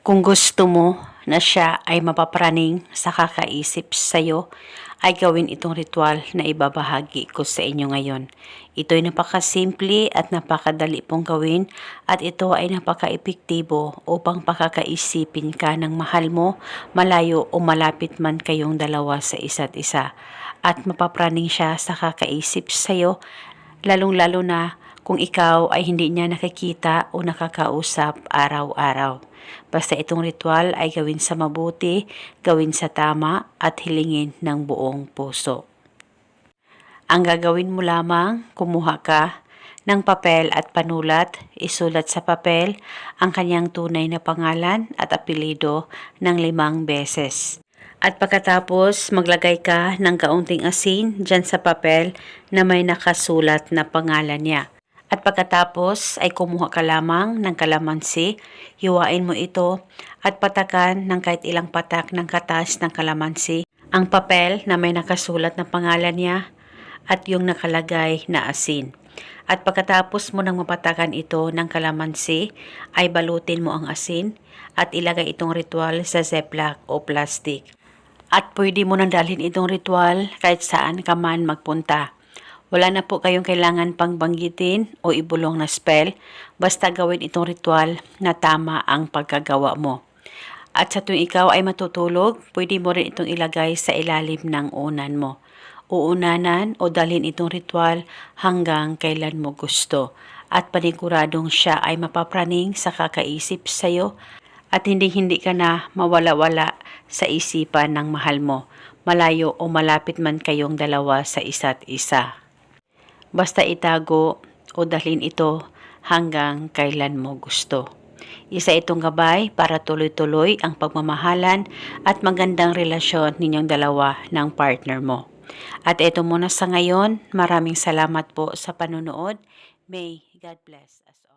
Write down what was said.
Kung gusto mo na siya ay mapapraning sa kakaisip sa'yo, ay gawin itong ritual na ibabahagi ko sa inyo ngayon. Ito'y napakasimple at napakadali pong gawin at ito ay napaka-epektibo upang pakakaisipin ka ng mahal mo, malayo o malapit man kayong dalawa sa isa't isa. At mapapraning siya sa kakaisip sa'yo, lalong-lalo na kung ikaw ay hindi niya nakikita o nakakausap araw-araw. Basta itong ritual ay gawin sa mabuti, gawin sa tama at hilingin ng buong puso. Ang gagawin mo lamang, kumuha ka ng papel at panulat, isulat sa papel ang kanyang tunay na pangalan at apelido ng 5 beses. At pagkatapos maglagay ka ng kaunting asin dyan sa papel na may nakasulat na pangalan niya. At pagkatapos ay kumuha ka lamang ng kalamansi, hiwain mo ito at patakan ng kahit ilang patak ng katas ng kalamansi ang papel na may nakasulat na pangalan niya at yung nakalagay na asin. At pagkatapos mo nang mapatakan ito ng kalamansi, ay balutin mo ang asin at ilagay itong ritual sa ziplock o plastic. At pwede mo nang dalhin itong ritual kahit saan ka man magpunta. Wala na po kayong kailangan pang banggitin o ibulong na spell, basta gawin itong ritual na tama ang pagkagawa mo. At sa tuwing ikaw ay matutulog, pwede mo rin itong ilagay sa ilalim ng unan mo. Uunanan o dalhin itong ritual hanggang kailan mo gusto. At paniguradong siya ay mapapraning sa kakaisip sa'yo at hindi ka na mawala-wala sa isipan ng mahal mo, malayo o malapit man kayong dalawa sa isa't isa. Basta itago o dalhin ito hanggang kailan mo gusto. Isa itong gabay para tuloy-tuloy ang pagmamahalan at magandang relasyon ninyong dalawa ng partner mo. At ito muna sa ngayon, maraming salamat po sa panunood. May God bless us all.